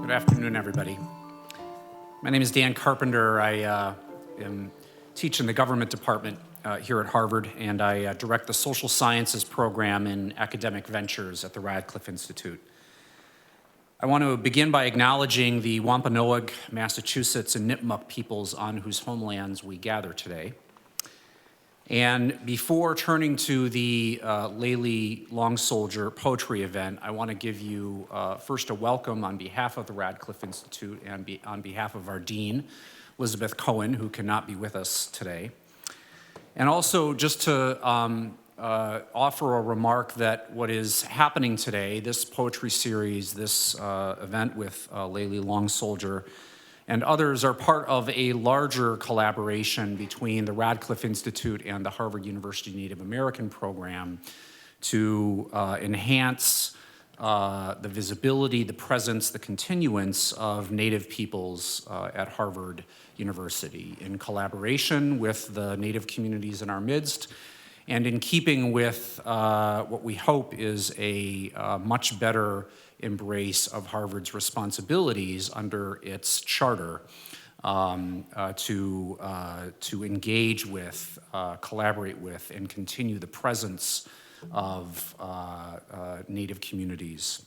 Good afternoon, everybody. My name is Dan Carpenter. I teach in the government department here at Harvard, and I direct the social sciences program in academic ventures at the Radcliffe Institute. I want to begin by acknowledging the Wampanoag, Massachusetts, and Nipmuc peoples on whose homelands we gather today. And before turning to the Layli Long Soldier poetry event, I want to give you first a welcome on behalf of the Radcliffe Institute and on behalf of our dean, Elizabeth Cohen, who cannot be with us today. And also just to offer a remark that what is happening today, this poetry series, this event with Layli Long Soldier, and others are part of a larger collaboration between the Radcliffe Institute and the Harvard University Native American program to enhance the visibility, the presence, the continuance of Native peoples at Harvard University in collaboration with the Native communities in our midst and in keeping with what we hope is a much better embrace of Harvard's responsibilities under its charter to engage with, collaborate with, and continue the presence of Native communities.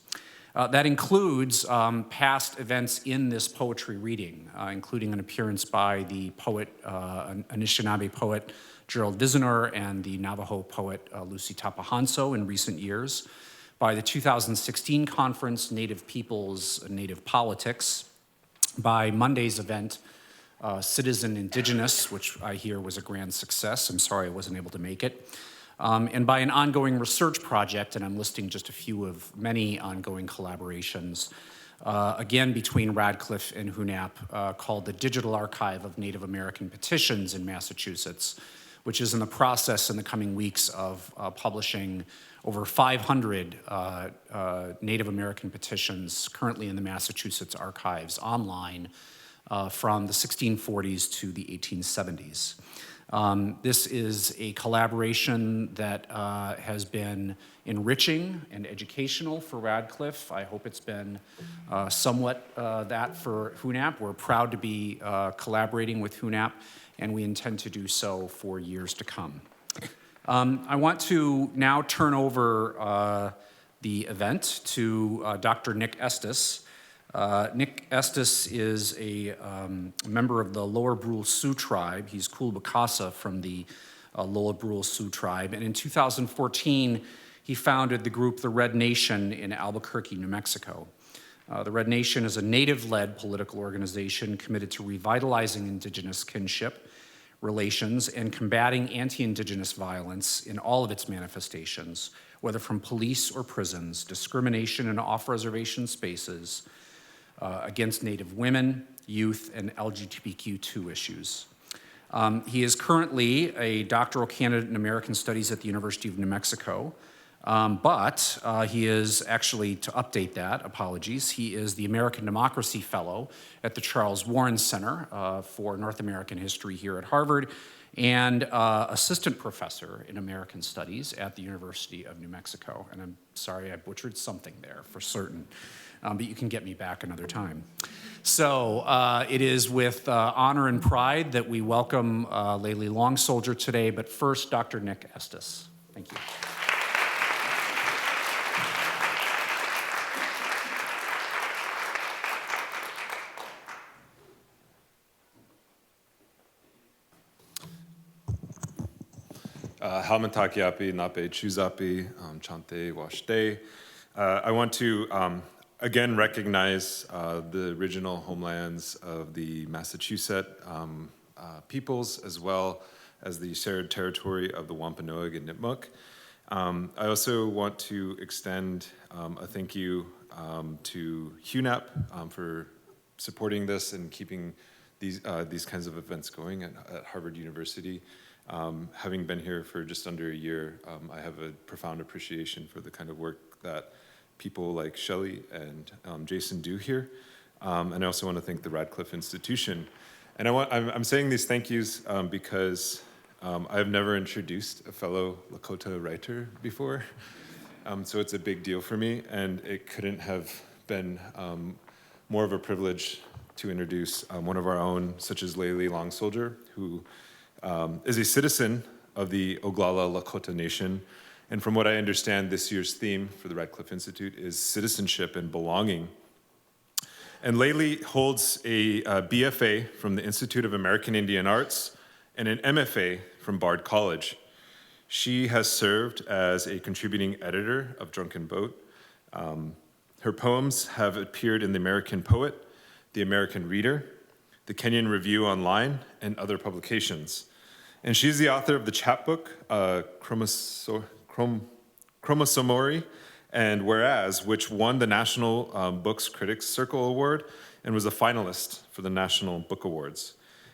That includes past events in this poetry reading, including an appearance by the poet, Anishinaabe poet Gerald Vizenor and the Navajo poet Lucy Tapahanso in recent years, by the 2016 conference, Native Peoples, Native Politics, by Monday's event, Citizen Indigenous, which I hear was a grand success. I'm sorry I wasn't able to make it. And by an ongoing research project, and I'm listing just a few of many ongoing collaborations, again between Radcliffe and HUNAP, called the Digital Archive of Native American Petitions in Massachusetts, which is in the process in the coming weeks of publishing over 500 Native American petitions currently in the Massachusetts archives online from the 1640s to the 1870s. This is a collaboration that has been enriching and educational for Radcliffe. I hope it's been somewhat that for HUNAP. We're proud to be collaborating with HUNAP, and we intend to do so for years to come. I want to now turn over the event to Dr. Nick Estes. Nick Estes is a member of the Lower Brule Sioux tribe. He's Kulbakasa from the Lower Brule Sioux tribe. And in 2014, he founded the group The Red Nation in Albuquerque, New Mexico. The Red Nation is a Native-led political organization committed to revitalizing Indigenous kinship relations and combating anti-Indigenous violence in all of its manifestations, whether from police or prisons, discrimination in off-reservation spaces, against Native women, youth, and LGBTQ2 issues. He is currently a doctoral candidate in American Studies at the University of New Mexico, but he is actually, to update that, apologies, he is the American Democracy Fellow at the Charles Warren Center for North American History here at Harvard, and assistant professor in American Studies at the University of New Mexico. And I'm sorry I butchered something there for certain, but you can get me back another time. So it is with honor and pride that we welcome Layli Long Soldier today, but first, Dr. Nick Estes. Thank you. Halmatakiapi, Nape Chuzapi, Chante Washte. I want to again recognize the original homelands of the Massachusetts peoples, as well as the shared territory of the Wampanoag and Nipmuc. I also want to extend a thank you to HUNAP for supporting this and keeping these kinds of events going at Harvard University. Having been here for just under a year, I have a profound appreciation for the kind of work that people like Shelley and Jason do here. And I also want to thank the Radcliffe Institution. And I'm saying these thank yous because I've never introduced a fellow Lakota writer before. So it's a big deal for me, and it couldn't have been more of a privilege to introduce one of our own, such as Layli Long Soldier, who is a citizen of the Oglala Lakota Nation. And from what I understand, this year's theme for the Radcliffe Institute is citizenship and belonging. And Layli holds a BFA from the Institute of American Indian Arts and an MFA from Bard College. She has served as a contributing editor of Drunken Boat. Her poems have appeared in The American Poet, The American Reader, the Kenyan Review Online, and other publications. And she's the author of the chapbook, Chromosomori and Whereas, which won the National Books Critics Circle Award and was a finalist for the National Book Awards.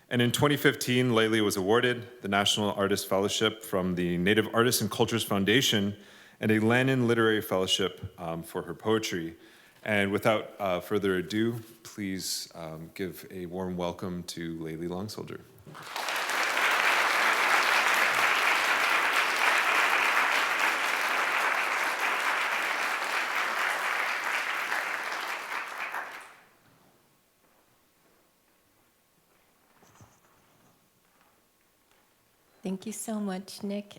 And in 2015, Layli was awarded the National Artist Fellowship from the Native Artists and Cultures Foundation and a Lannan Literary Fellowship for her poetry. And without further ado, please give a warm welcome to Layli Long Soldier. Thank you so much, Nick.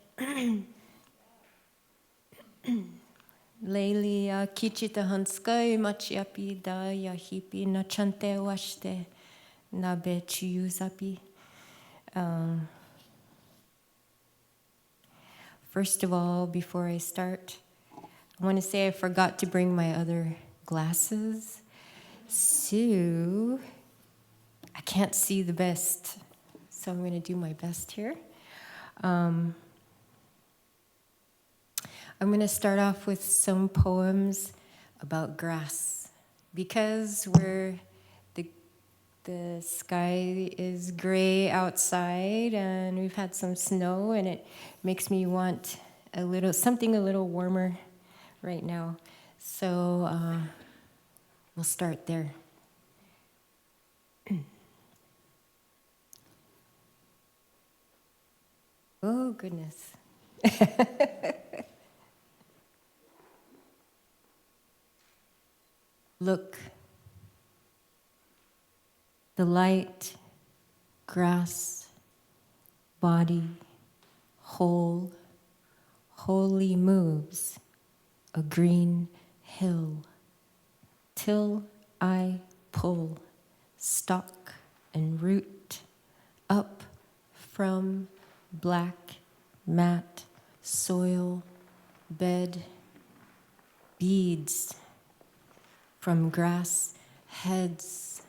Layli kichita hanskai machiapi da yahipi na chante washte na be chiyuzapi. First of all, before I start, I want to say I forgot to bring my other glasses, so I can't see the best. So I'm going to do my best here. I'm going to start off with some poems about grass, because the sky is gray outside and we've had some snow, and it makes me want something a little warmer right now. So we'll start there. Oh, goodness. Look, the light, grass, body, whole, wholly moves a green hill, till I pull stalk and root up from black mat, soil, bed, beads from grass heads,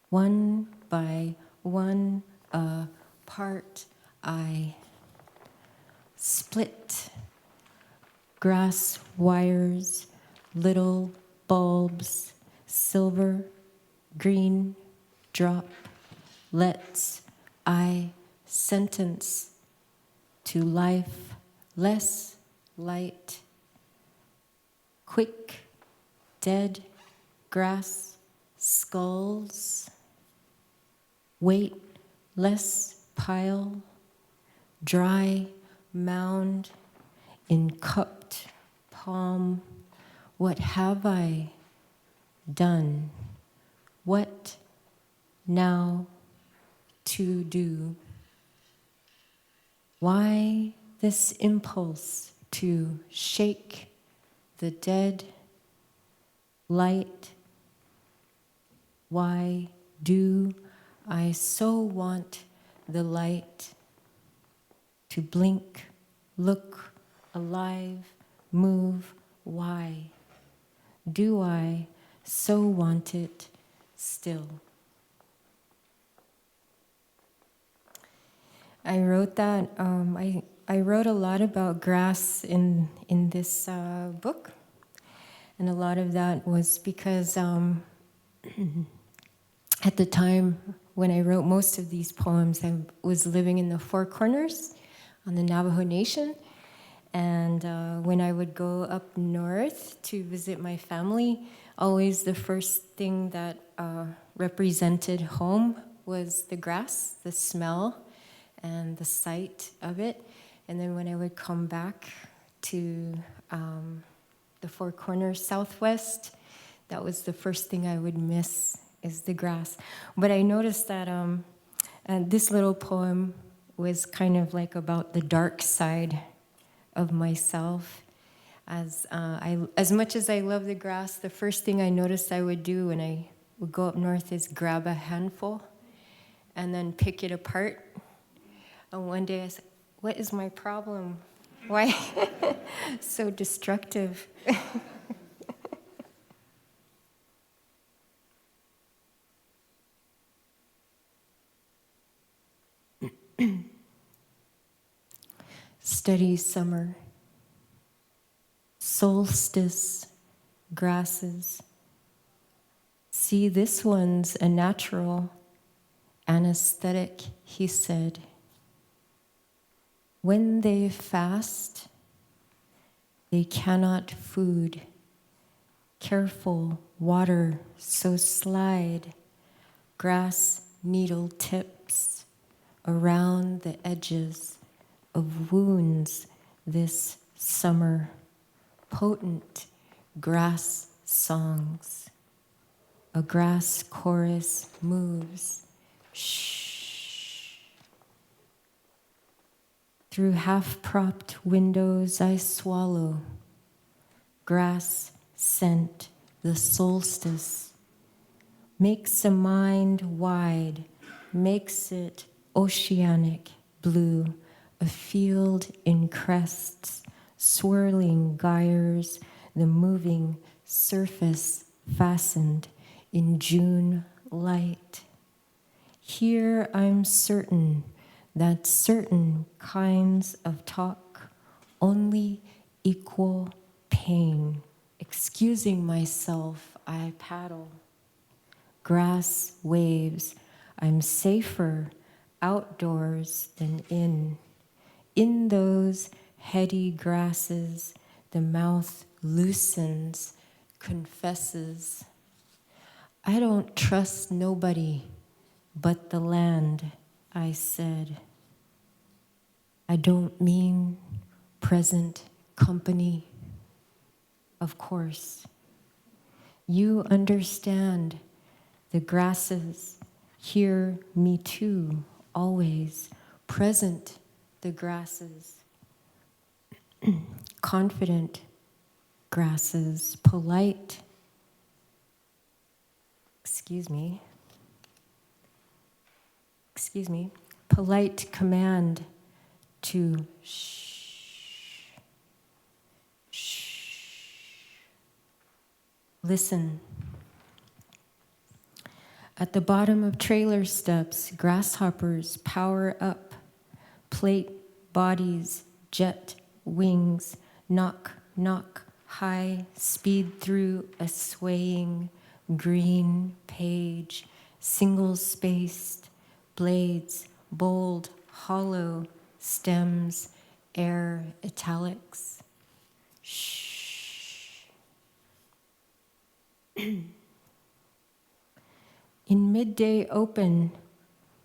one by one apart I split grass wires, little bulbs, silver, green, drop, lets I sentence to life less light, quick, dead grass, skulls, weight less pile, dry mound in cupped palm. What have I done? What now to do? Why this impulse to shake the dead light? Why do I so want the light to blink, look, alive, move? Why do I so want it still? I wrote that. I wrote a lot about grass in this book, and a lot of that was because at the time when I wrote most of these poems, I was living in the Four Corners on the Navajo Nation, and when I would go up north to visit my family, always the first thing that represented home was the grass, the smell, and the sight of it. And then when I would come back to the Four Corners Southwest, That was the first thing I would miss, is the grass. But I noticed that this little poem was kind of like about the dark side of myself. As much as I love the grass, the first thing I noticed I would do when I would go up north is grab a handful and then pick it apart. And one day I said, what is my problem? Why so destructive? Steady summer, solstice, grasses. See, this one's a natural anesthetic, he said. When they fast, they cannot food. Careful, water, so slide, grass needle tips around the edges of wounds this summer. Potent grass songs. A grass chorus moves. Shh. Through half-propped windows I swallow. Grass scent, the solstice. Makes a mind wide, makes it oceanic blue. A field in crests, swirling gyres, the moving surface fastened in June light. Here I'm certain that certain kinds of talk only equal pain. Excusing myself, I paddle. Grass waves, I'm safer outdoors than in. In those heady grasses, the mouth loosens, confesses. I don't trust nobody but the land, I said. I don't mean present company, of course. You understand the grasses hear me too, always present the grasses, confident grasses, polite, excuse me, polite command to shh, shh, listen. At the bottom of trailer steps, grasshoppers power up. Plate, bodies, jet, wings, knock, knock, high, speed through a swaying green page, single-spaced, blades, bold, hollow, stems, air, italics. Shh. In midday open,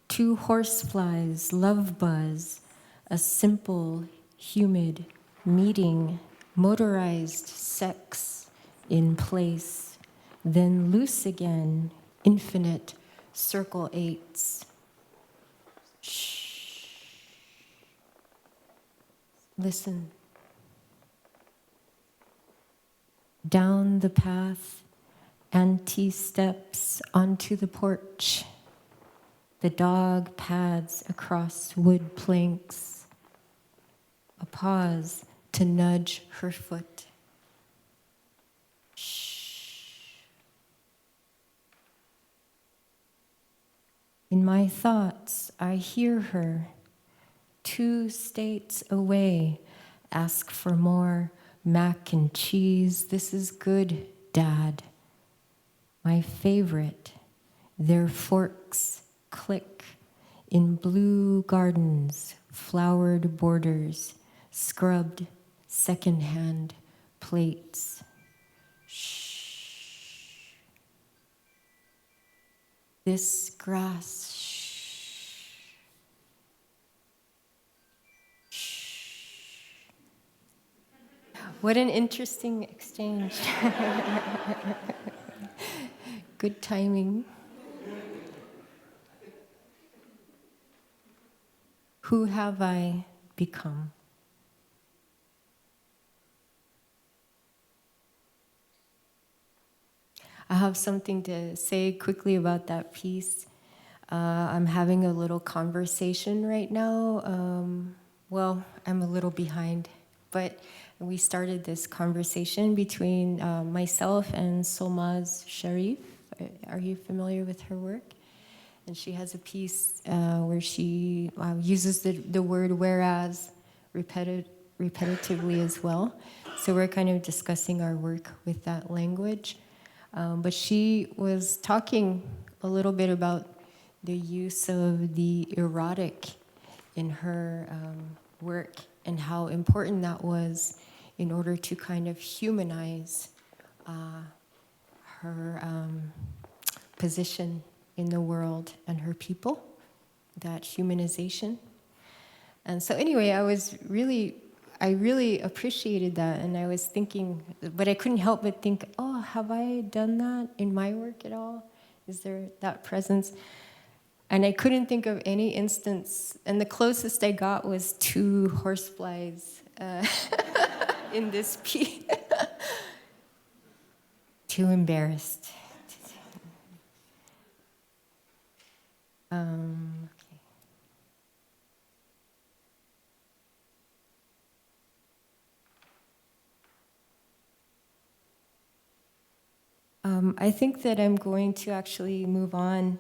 2 horseflies, love buzz, a simple, humid meeting, motorized sex in place, then loose again, infinite circle 8s. Shh. Listen. Down the path, Auntie steps onto the porch. The dog pads across wood planks. A pause to nudge her foot. Shh. In my thoughts, I hear her, 2 states away, ask for more mac and cheese. This is good, Dad. My favorite, their forks click in blue gardens, flowered borders, scrubbed secondhand plates. Shh. This grass, shh. Shh. What an interesting exchange. Good timing. Who have I become? I have something to say quickly about that piece. I'm having a little conversation right now. Well, I'm a little behind, but we started this conversation between myself and Solmaz Sharif. Are you familiar with her work? And she has a piece where she uses the word whereas repetitively as well. So we're kind of discussing our work with that language. But she was talking a little bit about the use of the erotic in her work and how important that was in order to kind of humanize her position in the world and her people, that humanization. And so anyway, I really appreciated that, and I was thinking, but I couldn't help but think, oh, have I done that in my work at all? Is there that presence? And I couldn't think of any instance, and the closest I got was 2 horseflies in this piece. Too embarrassed. Okay. I think that I'm going to actually move on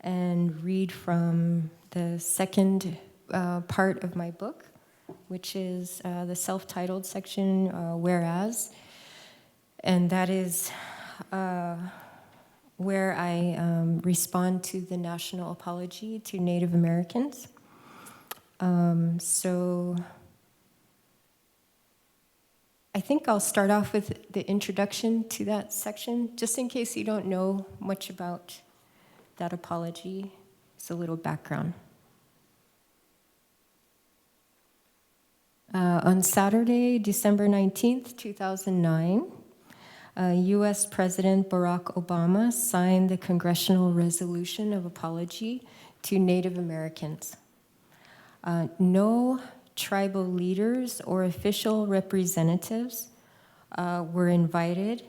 and read from the second part of my book, which is the self-titled section, Whereas. And that is where I respond to the national apology to Native Americans. So I think I'll start off with the introduction to that section, just in case you don't know much about that apology. It's a little background. On Saturday, December 19th, 2009, U.S. President Barack Obama signed the Congressional Resolution of Apology to Native Americans. No tribal leaders or official representatives were invited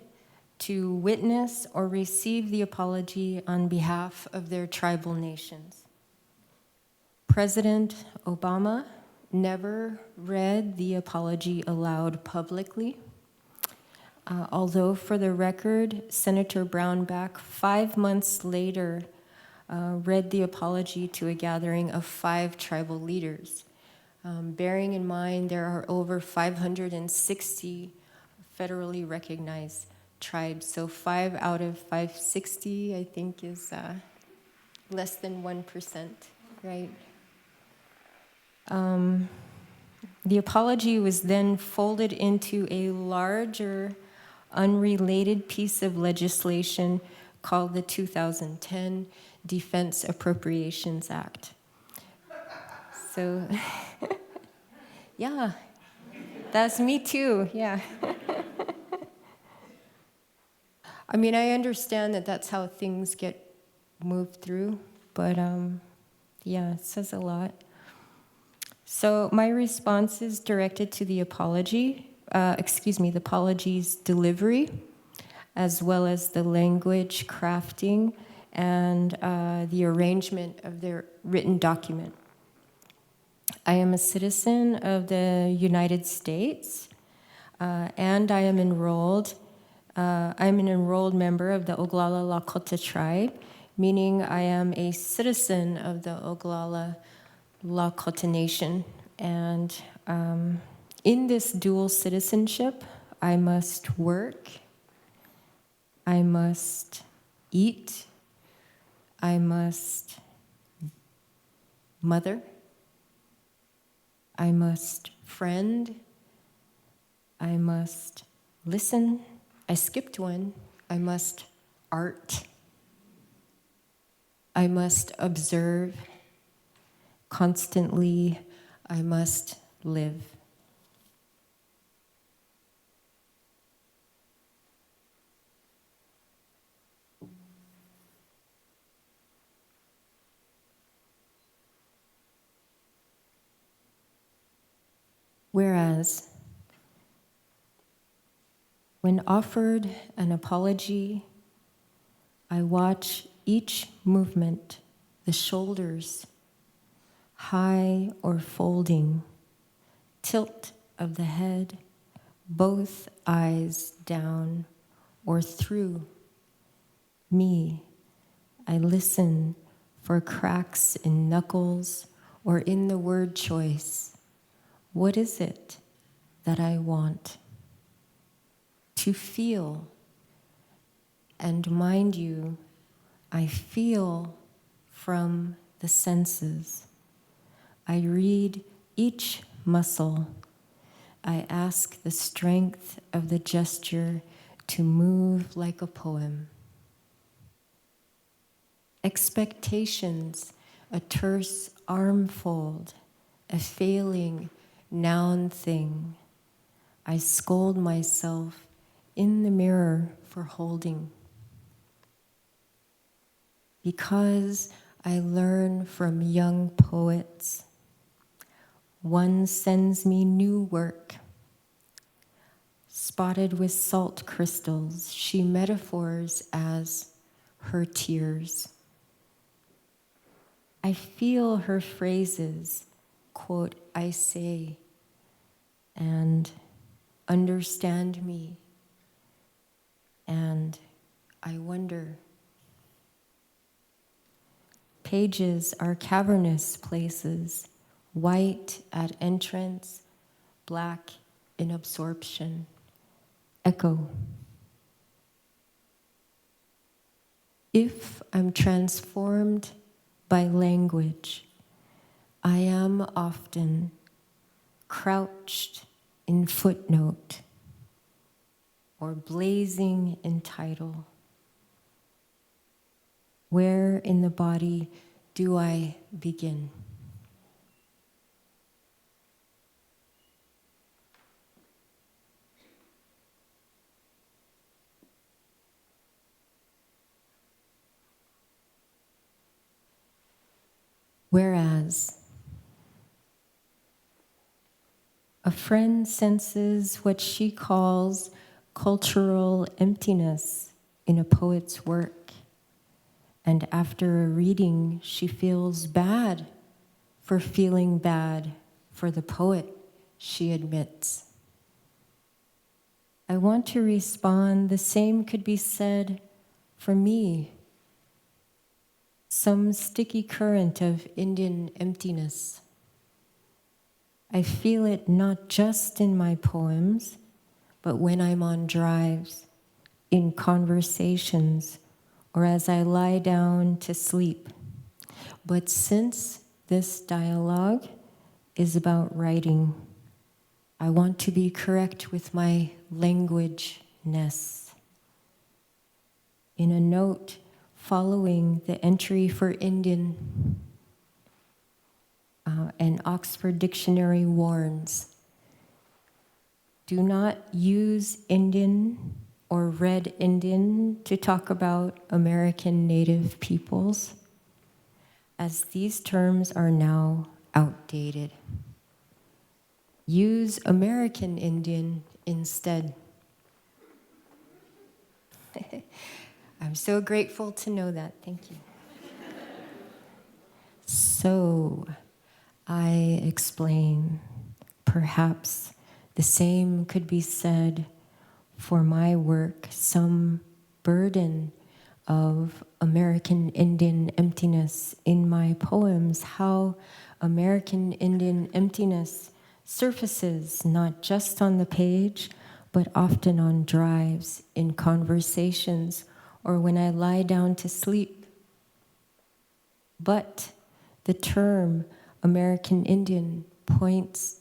to witness or receive the apology on behalf of their tribal nations. President Obama never read the apology aloud publicly. Although, for the record, Senator Brownback, 5 months later, read the apology to a gathering of 5 tribal leaders. Bearing in mind there are over 560 federally recognized tribes, so 5 out of 560, I think, is less than 1%, right? The apology was then folded into a larger, unrelated piece of legislation called the 2010 Defense Appropriations Act. So, yeah, that's me too, yeah. I mean, I understand that that's how things get moved through, but yeah, it says a lot. So my response is directed to the apology, the apology's delivery, as well as the language crafting and the arrangement of their written document. I am a citizen of the United States, and I am enrolled. I'm an enrolled member of the Oglala Lakota tribe, meaning I am a citizen of the Oglala Lakota Nation. And in this dual citizenship, I must work, I must eat, I must mother, I must friend, I must listen. I skipped one. I must art. I must observe. Constantly, I must live. Whereas, when offered an apology, I watch each movement, the shoulders, high or folding, tilt of the head, both eyes down or through. Me, I listen for cracks in knuckles or in the word choice. What is it that I want? To feel. And mind you, I feel from the senses. I read each muscle. I ask the strength of the gesture to move like a poem. Expectations, a terse arm fold, a failing noun thing. I scold myself in the mirror for holding. Because I learn from young poets, one sends me new work. Spotted with salt crystals, she metaphors as her tears. I feel her phrases, quote, I say, and understand me, and I wonder. Pages are cavernous places, white at entrance, black in absorption. Echo. If I'm transformed by language, I am often crouched in footnote or blazing in title. Where in the body do I begin? Whereas a friend senses what she calls cultural emptiness in a poet's work, and after a reading, she feels bad for feeling bad for the poet, she admits. I want to respond, the same could be said for me. Some sticky current of Indian emptiness. I feel it not just in my poems, but when I'm on drives, in conversations, or as I lie down to sleep. But since this dialogue is about writing, I want to be correct with my language-ness. In a note following the entry for Indian, an Oxford Dictionary warns, do not use Indian or Red Indian to talk about American Native peoples, as these terms are now outdated. Use American Indian instead. I'm so grateful to know that. Thank you. So, I explain, perhaps the same could be said for my work, some burden of American Indian emptiness in my poems, how American Indian emptiness surfaces not just on the page, but often on drives, in conversations, or when I lie down to sleep. But the term American Indian parts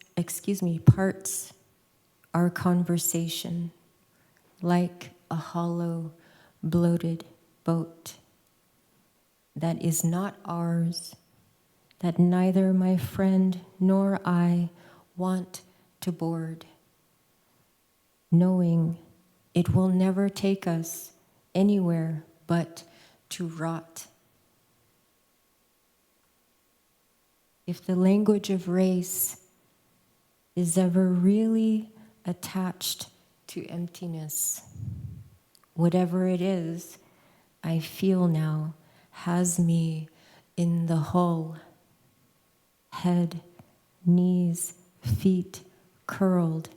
our conversation like a hollow, bloated boat that is not ours, that neither my friend nor I want to board, knowing it will never take us anywhere but to rot. If the language of race is ever really attached to emptiness. Whatever it is, I feel now has me in the hull. Head, knees, feet curled,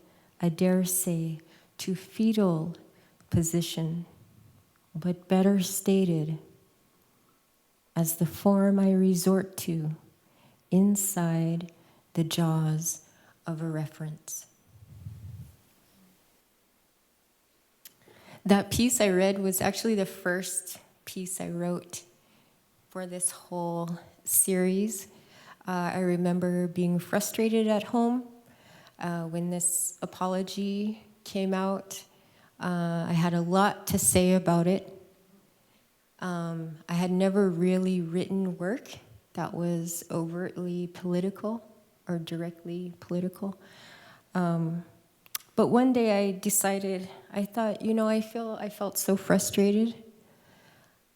I dare say, to fetal position, but better stated, as the form I resort to inside the jaws of a reference. That piece I read was actually the first piece I wrote for this whole series. I remember being frustrated at home when this apology came out. I had a lot to say about it. I had never really written work that was overtly political or directly political. But one day I decided, I thought, I felt so frustrated.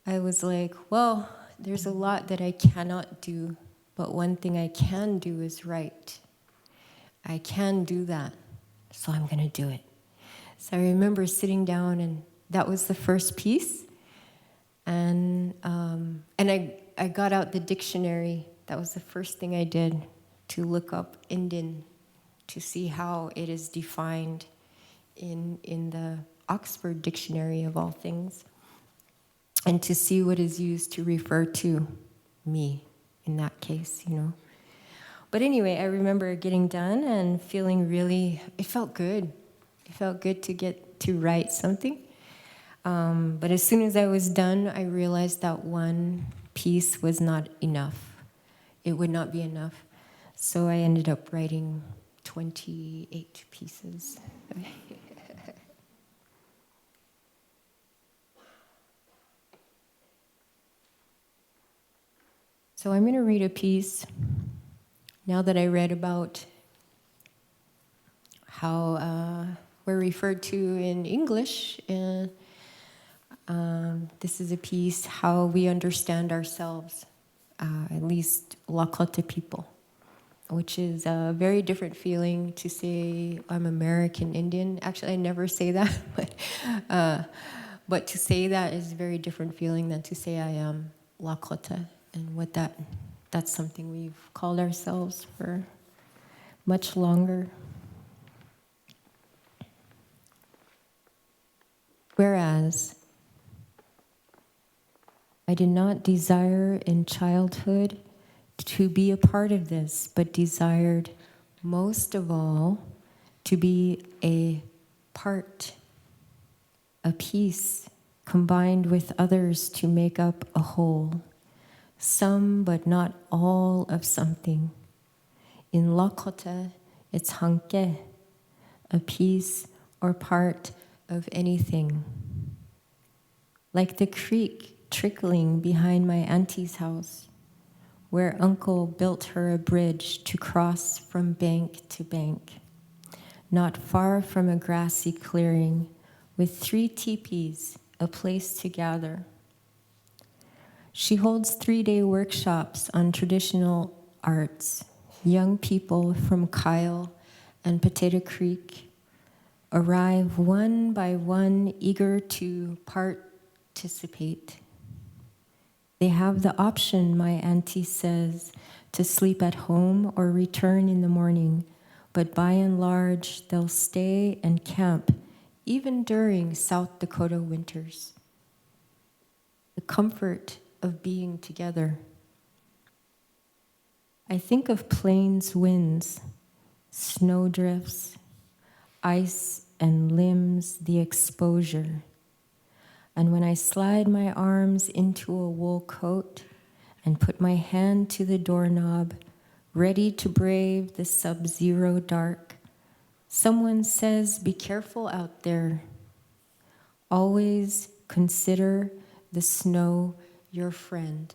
I was like, well, there's a lot that I cannot do, but one thing I can do is write. I can do that, so I'm gonna do it. So I remember sitting down, and that was the first piece. And I got out the dictionary. That was the first thing I did, to look up Indian, to see how it is defined in the Oxford Dictionary of all things, and to see what is used to refer to me in that case, But anyway, I remember getting done and feeling it felt good. It felt good to get to write something. But as soon as I was done, I realized that one piece was not enough. It would not be enough. So I ended up writing 28 pieces. So I'm going to read a piece now that I read about how we're referred to in English. This is a piece, how we understand ourselves, at least Lakota people, which is a very different feeling to say I'm American Indian. Actually, I never say that, but to say that is a very different feeling than to say I am Lakota. And that's something we've called ourselves for much longer. Whereas I did not desire in childhood to be a part of this, but desired most of all to be a part, a piece, combined with others to make up a whole. Some, but not all of something. In Lakota, it's hanke, a piece or part of anything. Like the creek trickling behind my auntie's house, where uncle built her a bridge to cross from bank to bank, not far from a grassy clearing with 3 teepees, a place to gather. She holds 3-day workshops on traditional arts. Young people from Kyle and Potato Creek arrive one by one, eager to participate. They have the option, my auntie says, to sleep at home or return in the morning, but by and large, they'll stay and camp, even during South Dakota winters. The comfort of being together. I think of plains winds, snowdrifts, ice and limbs, the exposure. And when I slide my arms into a wool coat and put my hand to the doorknob, ready to brave the sub-zero dark, someone says, "Be careful out there. Always consider the snow your friend.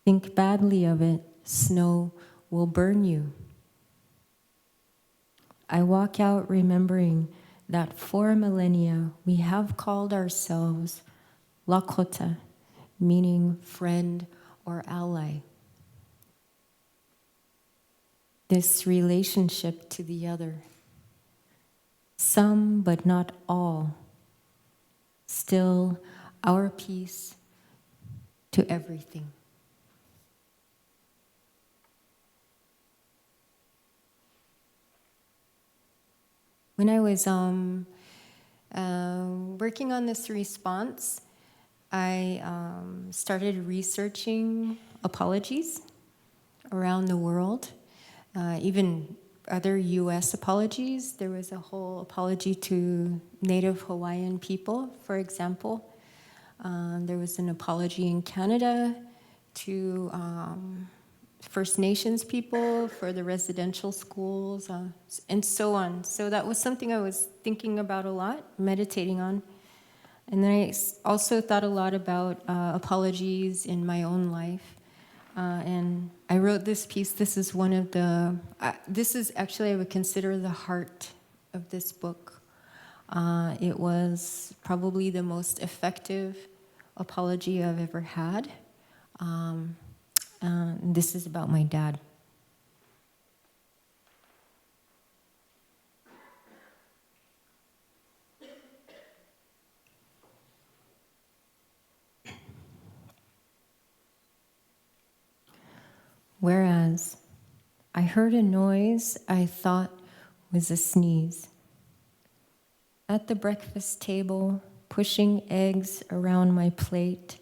Think badly of it, snow will burn you." I walk out remembering that for millennia we have called ourselves Lakota, meaning friend or ally. this relationship to the other. Some, but not all. Still our piece to everything. When I was working on this response, I started researching apologies around the world, even other US apologies. There was a whole apology to Native Hawaiian people, for example. There was an apology in Canada to First Nations people for the residential schools, and so on. So that was something I was thinking about a lot, meditating on. And then I also thought a lot about apologies in my own life. And I wrote this piece. This is one of the, this is actually, I would consider the heart of this book. It was probably the most effective apology I've ever had. This is about my dad. Whereas I heard a noise I thought was a sneeze. At the breakfast table, pushing eggs around my plate,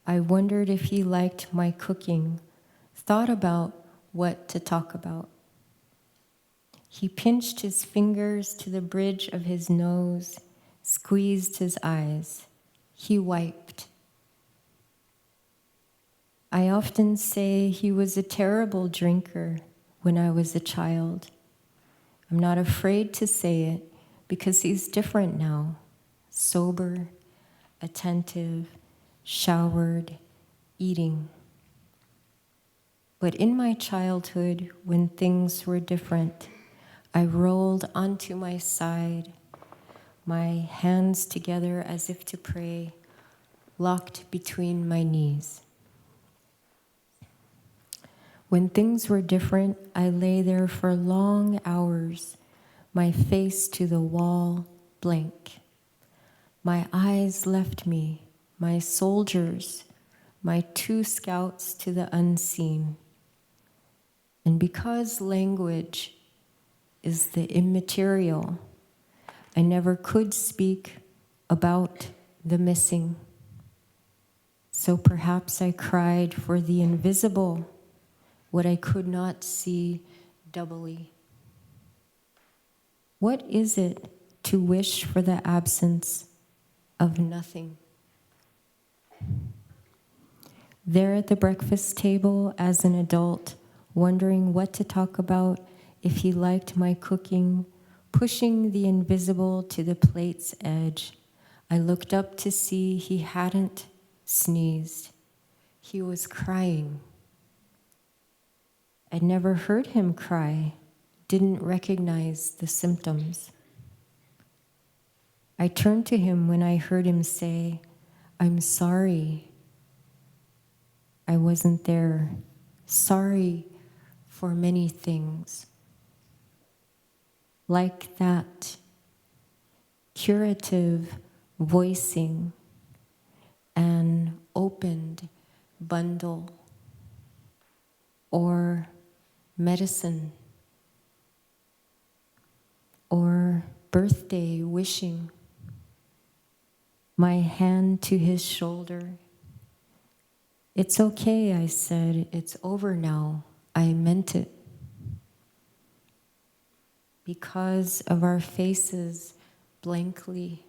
I wondered if he liked my cooking, thought about what to talk about. He pinched his fingers to the bridge of his nose, squeezed his eyes. He wiped. I often say he was a terrible drinker when I was a child. I'm not afraid to say it because he's different now, sober, attentive, showered, eating. But in my childhood, when things were different, I rolled onto my side, my hands together as if to pray, locked between my knees. When things were different, I lay there for long hours, my face to the wall, blank. My eyes left me, my soldiers, my 2 scouts to the unseen. And because language is the immaterial, I never could speak about the missing. So perhaps I cried for the invisible, what I could not see doubly. What is it to wish for the absence of nothing? There at the breakfast table as an adult, wondering what to talk about, if he liked my cooking, pushing the invisible to the plate's edge, I looked up to see he hadn't sneezed. He was crying. I'd never heard him cry, didn't recognize the symptoms. I turned to him when I heard him say, "I'm sorry. I wasn't there. Sorry for many things." Like that, curative voicing, an opened bundle, or medicine, or birthday wishing. My hand to his shoulder. "It's okay," I said. "It's over now. I meant it." Because of our faces blankly,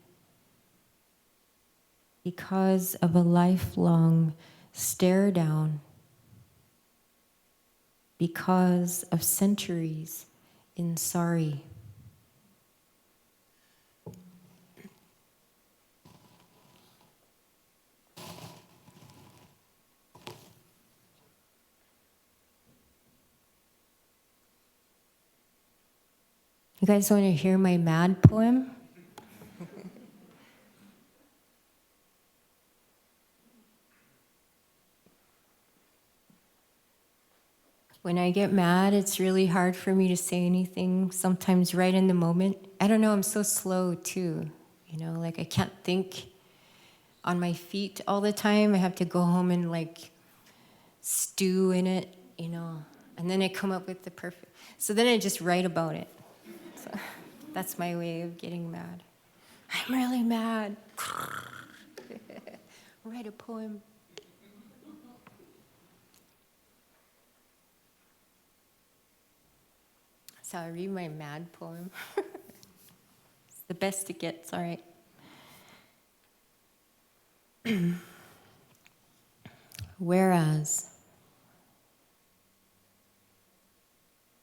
because of a lifelong stare down, because of centuries in sorry. You guys want to hear my mad poem? When I get mad, it's really hard for me to say anything, sometimes right in the moment. I don't know, I'm so slow too. You know, like I can't think on my feet all the time. I have to go home and like stew in it, you know, and then I come up with the perfect. So then I just write about it. So that's my way of getting mad. I'm really mad. Write a poem. So I read my mad poem. It's the best it gets, all right. Whereas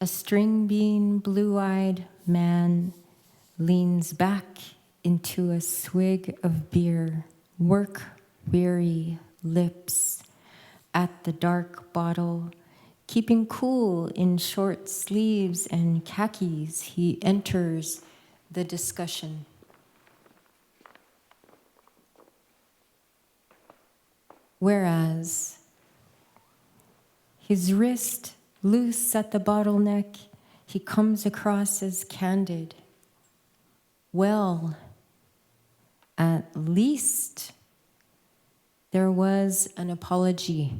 a string bean, blue-eyed man leans back into a swig of beer, work-weary lips at the dark bottle, keeping cool in short sleeves and khakis, he enters the discussion. Whereas his wrist loose at the bottleneck, he comes across as candid. Well, at least there was an apology.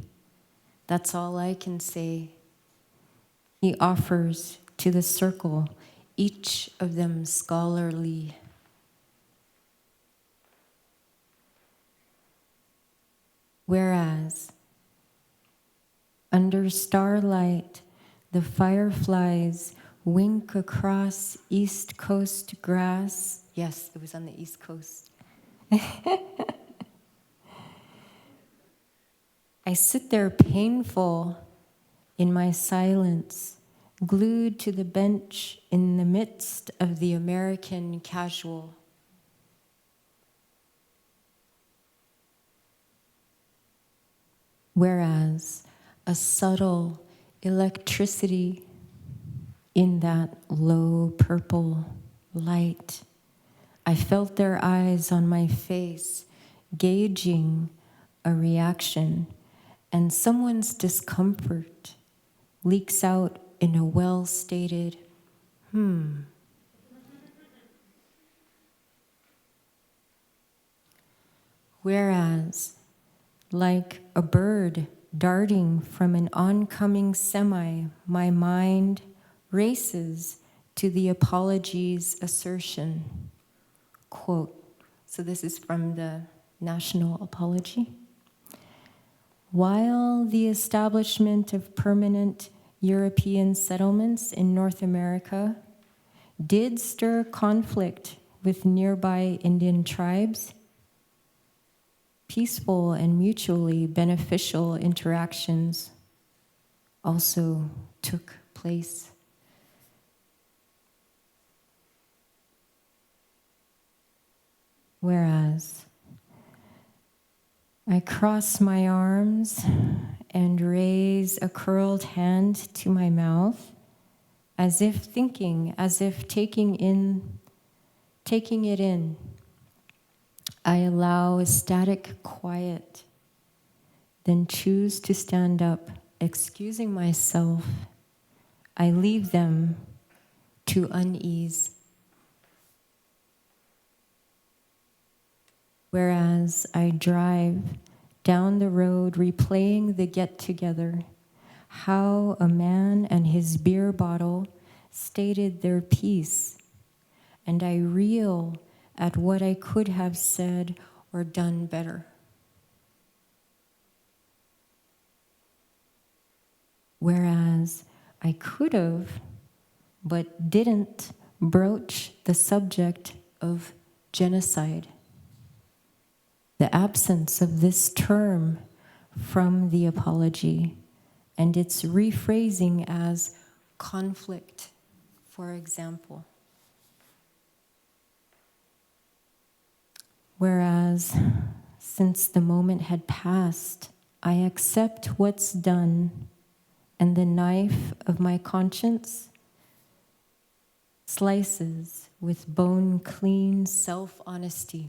That's all I can say. He offers to the circle, each of them scholarly. Whereas, under starlight, the fireflies wink across East Coast grass. Yes, it was on the East Coast. I sit there painful in my silence, glued to the bench in the midst of the American casual. Whereas a subtle electricity in that low purple light, I felt their eyes on my face, gauging a reaction, and someone's discomfort leaks out in a well-stated, Whereas, like a bird darting from an oncoming semi, my mind races to the apology's assertion. Quote, so this is from the National Apology. While the establishment of permanent European settlements in North America did stir conflict with nearby Indian tribes, peaceful and mutually beneficial interactions also took place. Whereas I cross my arms and raise a curled hand to my mouth, as if thinking, as if taking it in. I allow a static quiet, then choose to stand up, excusing myself. I leave them to unease. Whereas I drive down the road replaying the get-together, how a man and his beer bottle stated their piece, and I reel at what I could have said or done better. Whereas I could have, but didn't broach the subject of genocide. The absence of this term from the apology and its rephrasing as conflict, for example. Whereas, since the moment had passed, I accept what's done, and the knife of my conscience slices with bone-clean self-honesty.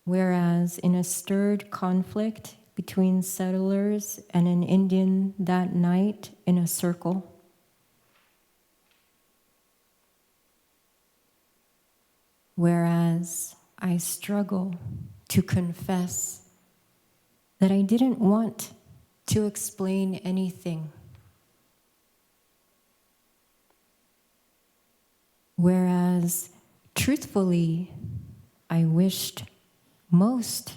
Whereas in a stirred conflict, between settlers and an Indian that night in a circle. Whereas I struggle to confess that I didn't want to explain anything. Whereas, truthfully, I wished most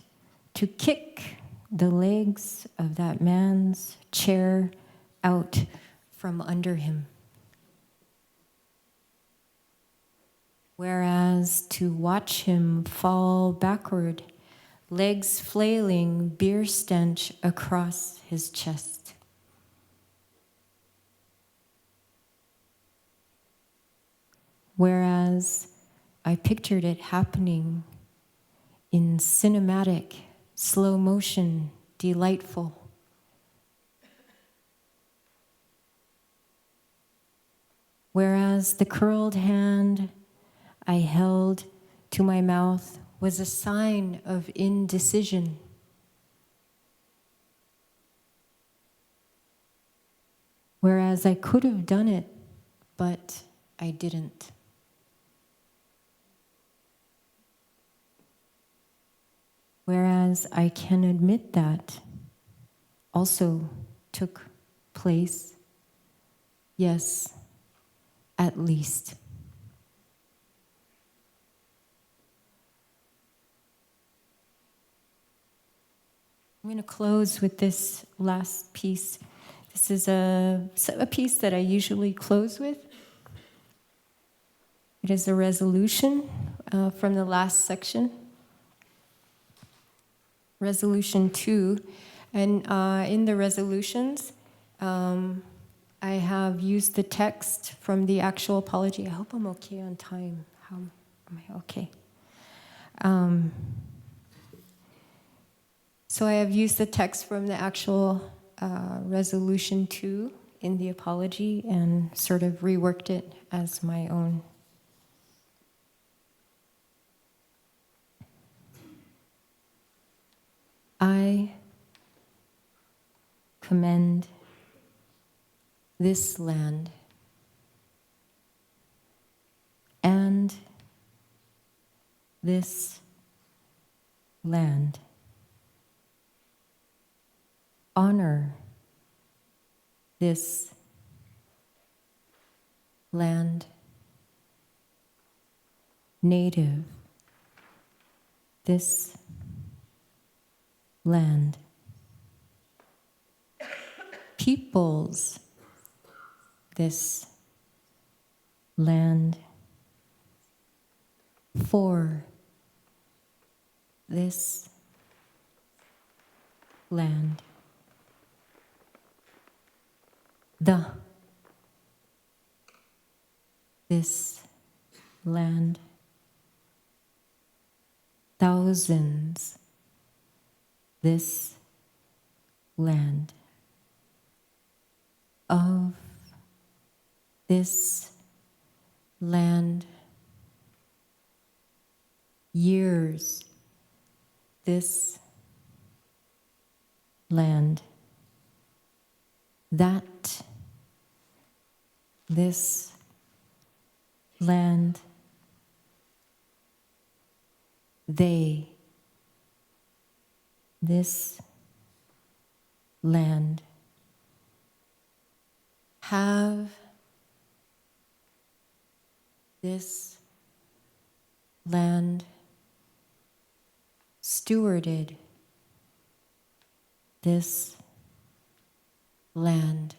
to kick the legs of that man's chair out from under him. Whereas to watch him fall backward, legs flailing, beer stench across his chest. Whereas I pictured it happening in cinematic, slow motion, delightful. Whereas the curled hand I held to my mouth was a sign of indecision. Whereas I could have done it, but I didn't. Whereas I can admit that also took place, yes, at least. I'm going to close with this last piece. This is a piece that I usually close with. It is a resolution from the last section. Resolution 2. And in the resolutions, I have used the text from the actual apology. I hope I'm okay on time. How am I okay? So I have used the text from the actual resolution 2 in the apology and sort of reworked it as my own. I commend this land and this land. Honor this land, native, this land, peoples, this land, for this land. This land, thousands, this land, of this land, years, this land, that this land, they, this land, have this land, stewarded this land,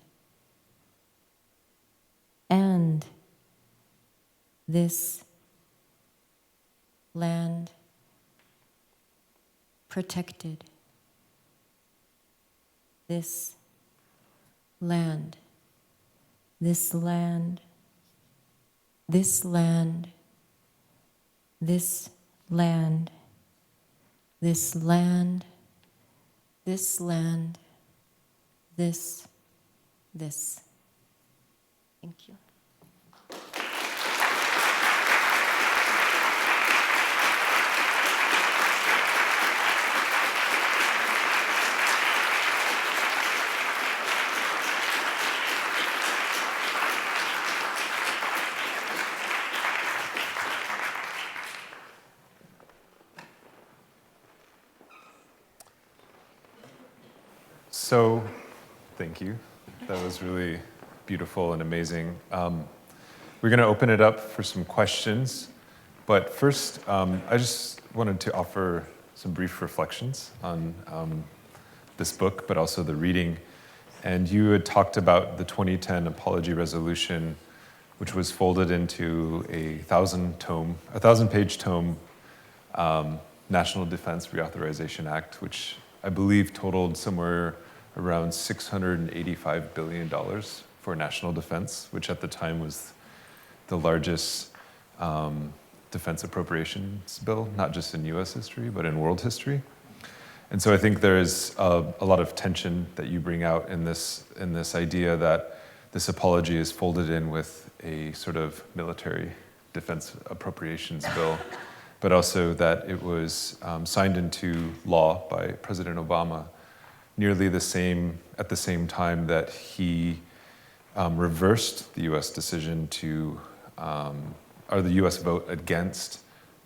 and this land protected this land, this land, this land, this land, this land, this land, this. Thank you. So, thank you. That was really beautiful and amazing. We're going to open it up for some questions, but first, I just wanted to offer some brief reflections on this book, but also the reading. And you had talked about the 2010 Apology Resolution, which was folded into a 1,000-page tome, National Defense Reauthorization Act, which I believe totaled somewhere around $685 billion for national defense, which at the time was the largest defense appropriations bill, not just in US history, but in world history. And so I think there is a lot of tension that you bring out in this idea that this apology is folded in with a sort of military defense appropriations bill, but also that it was signed into law by President Obama nearly at the same time that he reversed the U.S. decision or the U.S. vote against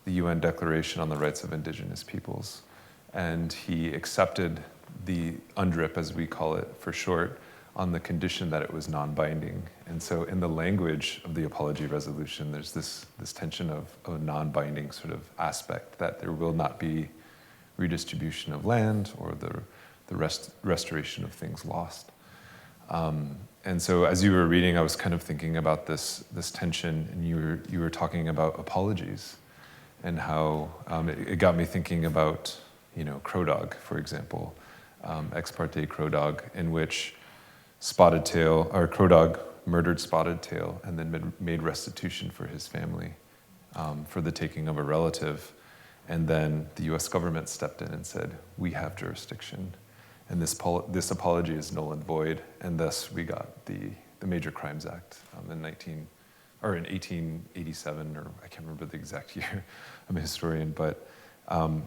the UN Declaration on the Rights of Indigenous Peoples. And he accepted the UNDRIP, as we call it for short, on the condition that it was non-binding. And so in the language of the apology resolution, there's this tension of a non-binding sort of aspect, that there will not be redistribution of land or the restoration of things lost. And so as you were reading, I was kind of thinking about this tension, and you were talking about apologies and how it got me thinking about, Crow Dog, for example, Ex parte Crow Dog, in which Crow Dog murdered Spotted Tail and then made restitution for his family for the taking of a relative. And then the US government stepped in and said, we have jurisdiction. And this apology is null and void, and thus we got the Major Crimes Act in 1887, or I can't remember the exact year. I'm a historian, but I know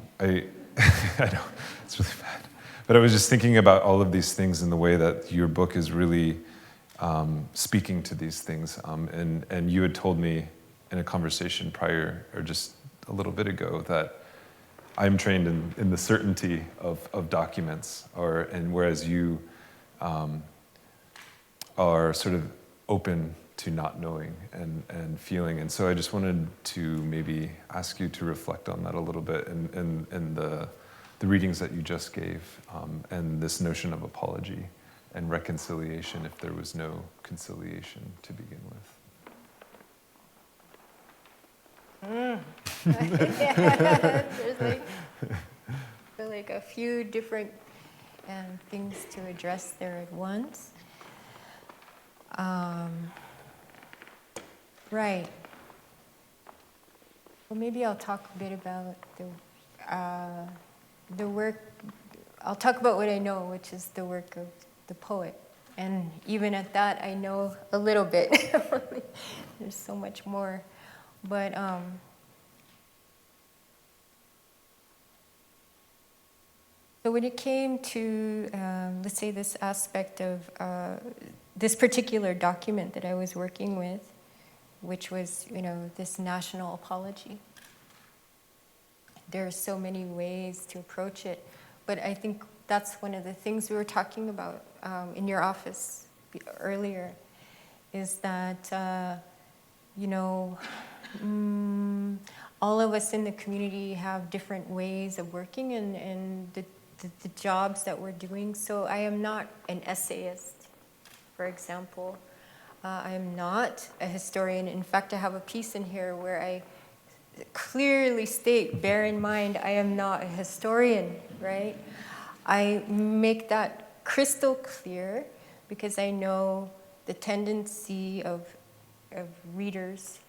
it's really bad. But I was just thinking about all of these things in the way that your book is really speaking to these things. And you had told me in a conversation prior, or just a little bit ago, that I'm trained in the certainty of documents, and whereas you are sort of open to not knowing and feeling. And so I just wanted to maybe ask you to reflect on that a little bit in the readings that you just gave, and this notion of apology and reconciliation if there was no conciliation to begin with. There's like a few different things to address there at once. Right. Well, maybe I'll talk a bit about the work. I'll talk about what I know, which is the work of the poet. And even at that, I know a little bit. There's so much more. But so when it came to, let's say, this aspect of this particular document that I was working with, which was, this national apology, there are so many ways to approach it. But I think that's one of the things we were talking about in your office earlier, is that, all of us in the community have different ways of working and the jobs that we're doing. So I am not an essayist, for example. I am not a historian. In fact, I have a piece in here where I clearly state, bear in mind, I am not a historian, right? I make that crystal clear because I know the tendency of readers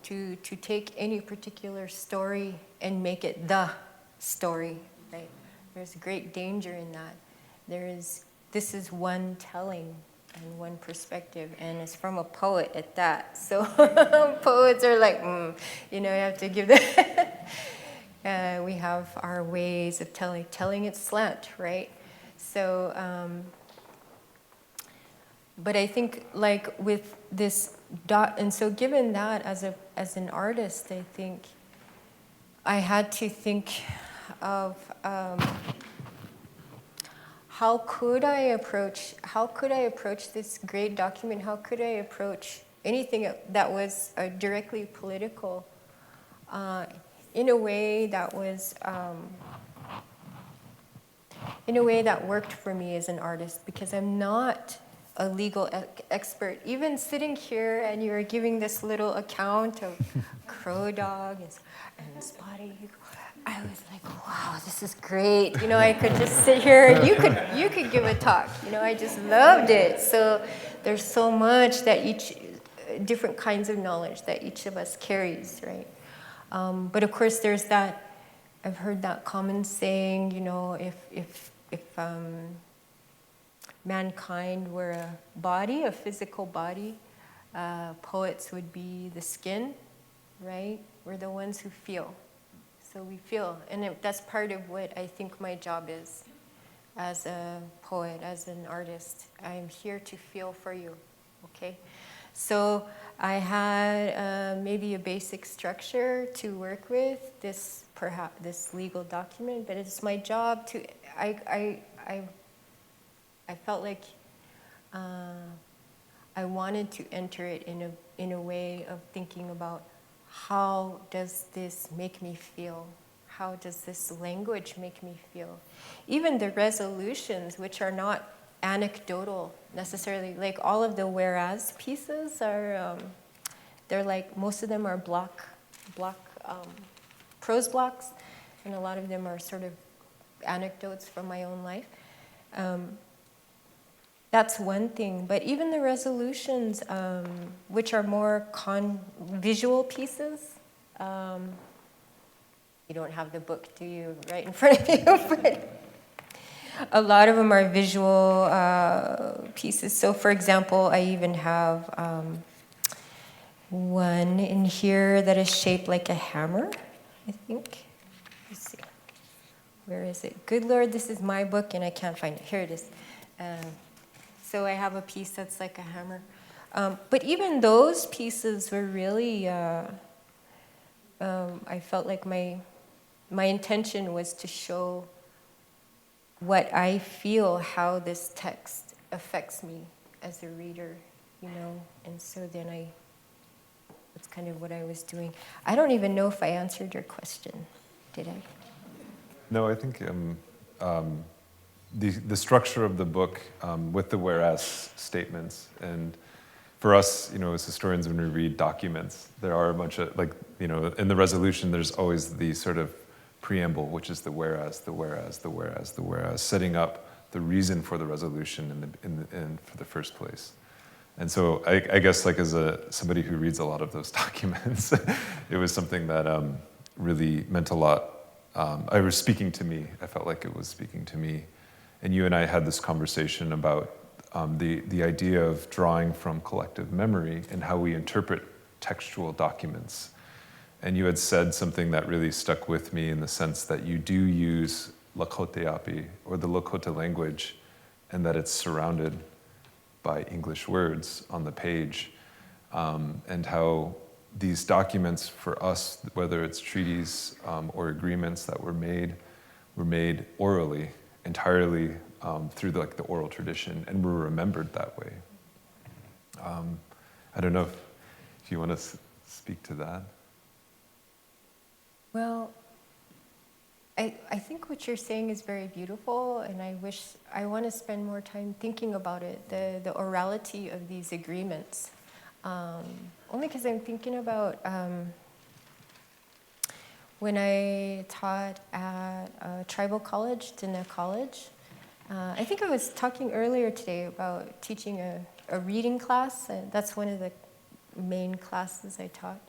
to take any particular story and make it the story, right? There's great danger in that. This is one telling and one perspective, and it's from a poet at that. So poets are like, you have to give that. We have our ways of telling it slant, right? So, but I think like with this and so given that as an artist, I think I had to think of how could I approach this great document? How could I approach anything that was directly political in a way that was in a way that worked for me as an artist, because I'm not a legal expert. Even sitting here and you're giving this little account of Crow Dog and Spotted Eagle, I was like, wow, this is great. You know, I could just sit here and you could give a talk. You know, I just loved it. So there's so much that different kinds of knowledge that each of us carries, right? But of course, there's that. I've heard that common saying, you know, if mankind were a body, a physical body, poets would be the skin, right? We're the ones who feel. So we feel, and that's part of what I think my job is as a poet, as an artist. I'm here to feel for you, okay? So I had maybe a basic structure to work with, perhaps this legal document, but it's my job to, I felt like I wanted to enter it in a way of thinking about, how does this make me feel? How does this language make me feel? Even the resolutions, which are not anecdotal necessarily, like all of the whereas pieces are, they're like, most of them are prose blocks, and a lot of them are sort of anecdotes from my own life. That's one thing, but even the resolutions, which are more visual pieces, you don't have the book, do you, right in front of you? But a lot of them are visual pieces. So for example, I even have one in here that is shaped like a hammer, I think. Let's see. Where is it? Good Lord, this is my book and I can't find it. Here it is. So I have a piece that's like a hammer. But even those pieces were really, I felt like my intention was to show what I feel, how this text affects me as a reader, you know? And so then that's kind of what I was doing. I don't even know if I answered your question, did I? No, I think the structure of the book with the whereas statements, and for us, you know, as historians, when we read documents, there are a bunch of, like, you know, in the resolution, there's always the sort of preamble, which is the whereas, the whereas, the whereas, the whereas, setting up the reason for the resolution in for the first place. And so I guess, like, as somebody who reads a lot of those documents, it was something that really meant a lot. It was speaking to me. I felt like it was speaking to me. And you and I had this conversation about the idea of drawing from collective memory and how we interpret textual documents. And you had said something that really stuck with me, in the sense that you do use Lakota Api, or the Lakota language, and that it's surrounded by English words on the page, and how these documents for us, whether it's treaties or agreements that were made orally, entirely through the oral tradition, and were remembered that way. I don't know if you want to speak to that. Well, I think what you're saying is very beautiful, and I want to spend more time thinking about it, the orality of these agreements. Only because I'm thinking about when I taught at a tribal college, Dina College. I think I was talking earlier today about teaching a reading class. That's one of the main classes I taught.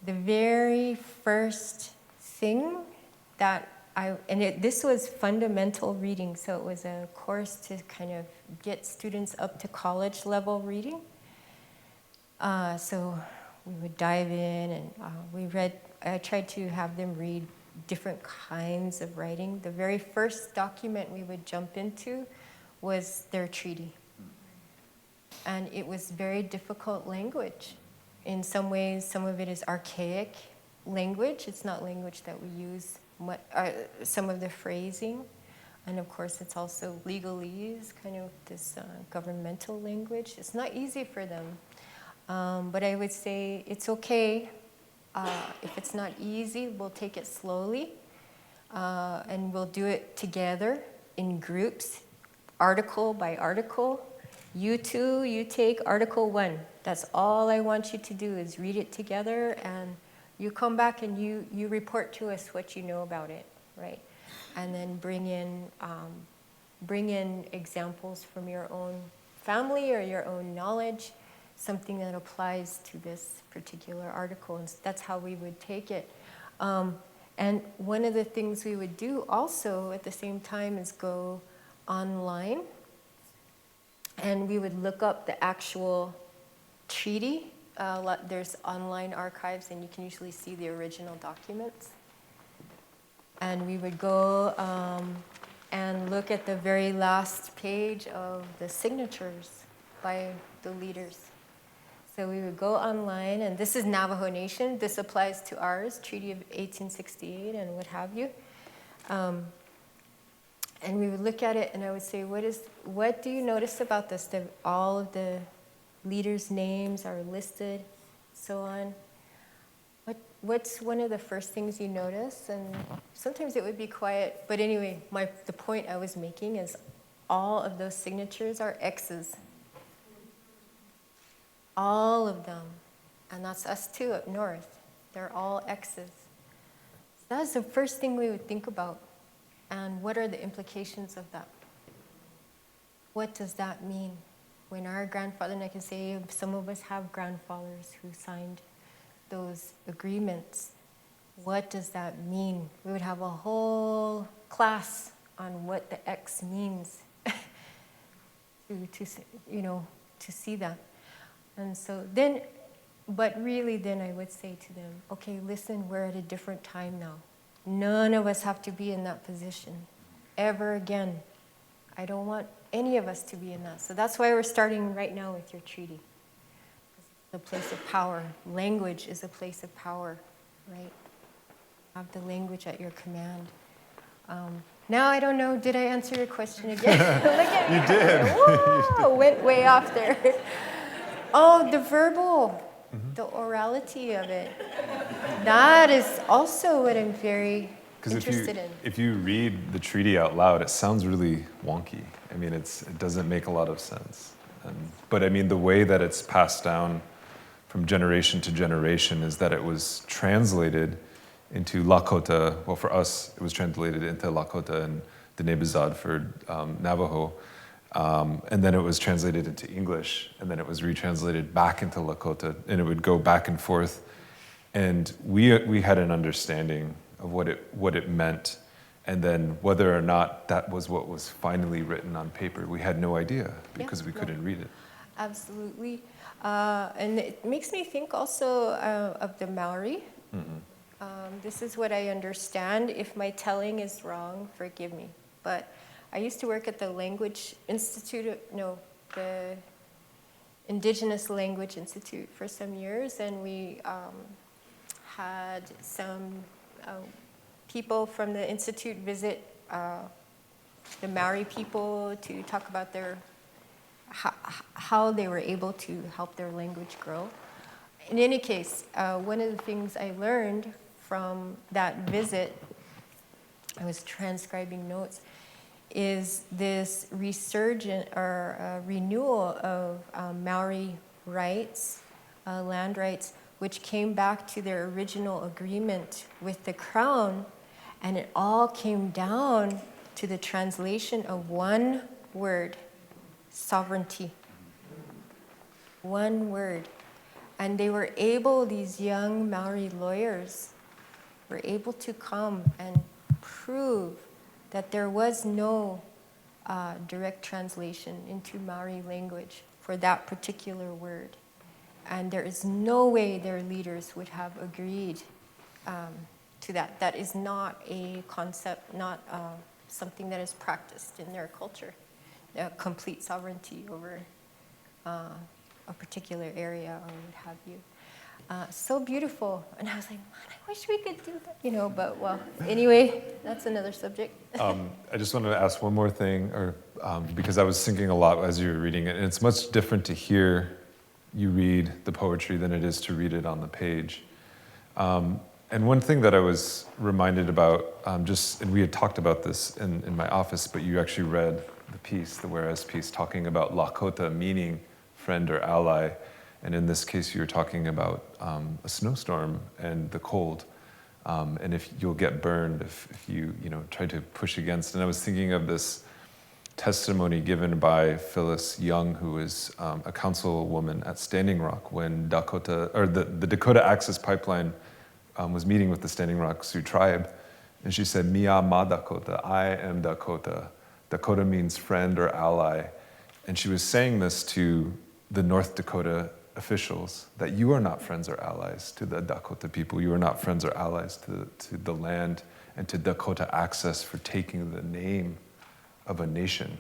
The very first thing that this was fundamental reading, so it was a course to kind of get students up to college level reading. So we would dive in and I tried to have them read different kinds of writing. The very first document we would jump into was their treaty. And it was very difficult language. In some ways, some of it is archaic language. It's not language that we use, some of the phrasing. And of course, it's also legalese, kind of this governmental language. It's not easy for them. But I would say it's okay. If it's not easy, we'll take it slowly. And we'll do it together in groups, article by article. You two, you take Article 1. That's all I want you to do is read it together, and you come back and you report to us what you know about it, right? And then bring in examples from your own family or your own knowledge, something that applies to this particular article. And that's how we would take it. And one of the things we would do also at the same time is go online, and we would look up the actual treaty. There's online archives, and you can usually see the original documents. And we would go and look at the very last page of the signatures by the leaders. So we would go online, and this is Navajo Nation. This applies to ours, Treaty of 1868 and what have you. And we would look at it, and I would say, what do you notice about this? That all of the leaders' names are listed, so on. What's one of the first things you notice? And sometimes it would be quiet, but anyway, the point I was making is all of those signatures are X's. All of them. And that's us too up north. They're all X's. So that's the first thing we would think about. And what are the implications of that? What does that mean? When our grandfather, and I can say some of us have grandfathers who signed those agreements, what does that mean? We would have a whole class on what the X means to see that. And so then, but really then I would say to them, okay, listen, we're at a different time now. None of us have to be in that position ever again. I don't want any of us to be in that. So that's why we're starting right now with your treaty. It's a place of power. Language is a place of power, right? Have the language at your command. Now I don't know, did I answer your question again? Look at me. You did. Whoa, went way off there. Oh, the verbal, the orality of it. That is also what I'm very interested in. If you read the treaty out loud, it sounds really wonky. I mean, it doesn't make a lot of sense. But I mean, the way that it's passed down from generation to generation is that it was translated into Lakota. Well, for us, it was translated into Lakota and Denebizad for Navajo. And then it was translated into English, and then it was retranslated back into Lakota, and it would go back and forth. And we had an understanding of what it meant, and then whether or not that was what was finally written on paper, we had no idea because we couldn't read it. Absolutely. And it makes me think also of the Maori. This is what I understand. If my telling is wrong, forgive me. But I used to work at the Language Institute, the Indigenous Language Institute for some years, and we had some people from the Institute visit the Maori people to talk about how they were able to help their language grow. In any case, one of the things I learned from that visit, I was transcribing notes, is this resurgent or renewal of Maori rights, land rights, which came back to their original agreement with the Crown, and it all came down to the translation of one word, sovereignty. One word. And they were able, these young Maori lawyers were able to come and prove that there was no direct translation into Maori language for that particular word. And there is no way their leaders would have agreed to that. That is not a concept, not something that is practiced in their culture, complete sovereignty over a particular area or what have you. So beautiful. And I was like, man, I wish we could do that, but well, anyway, that's another subject. I just wanted to ask one more thing, because I was thinking a lot as you were reading it, and it's much different to hear you read the poetry than it is to read it on the page. And one thing that I was reminded about, and we had talked about this in my office, but you actually read the piece, the whereas piece, talking about Lakota meaning friend or ally. And in this case, you were talking about a snowstorm and the cold, and if you'll get burned if you try to push against. And I was thinking of this testimony given by Phyllis Young, who is a councilwoman at Standing Rock when the Dakota Access Pipeline was meeting with the Standing Rock Sioux tribe, and she said, "Mia ma Dakota, I am Dakota." Dakota means friend or ally, and she was saying this to the North Dakota officials, that you are not friends or allies to the Dakota people. You are not friends or allies to the land and to Dakota Access for taking the name of a nation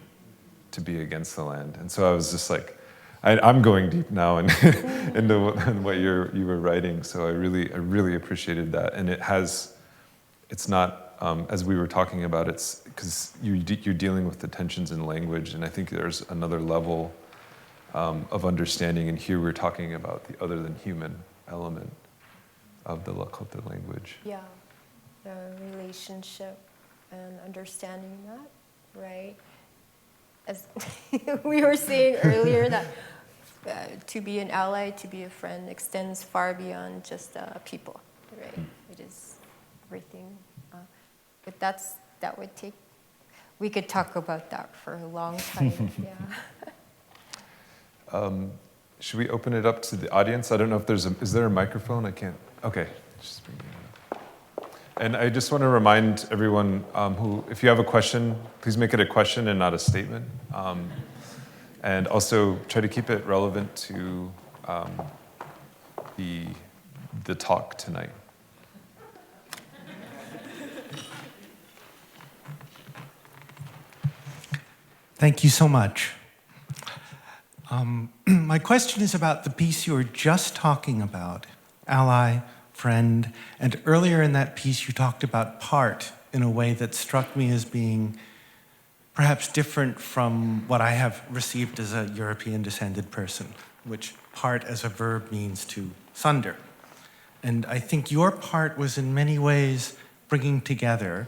to be against the land. And so I was just like, I'm going deep now into what you were writing. So I really appreciated that. And it's not, as we were talking about, it's because you're dealing with the tensions in language. And I think there's another level of understanding, and here we're talking about the other than human element of the Lakota language. Yeah, the relationship and understanding that, right? As we were saying earlier, that to be an ally, to be a friend, extends far beyond just people, right? It is everything. But that would take, we could talk about that for a long time, yeah. Should we open it up to the audience? I don't know if is there a microphone? I can't, okay. Just bring it up. And I just want to remind everyone if you have a question, please make it a question and not a statement. And also try to keep it relevant to the talk tonight. Thank you so much. My question is about the piece you were just talking about, ally, friend, and earlier in that piece you talked about part in a way that struck me as being perhaps different from what I have received as a European descended person, which part as a verb means to sunder. And I think your part was in many ways bringing together,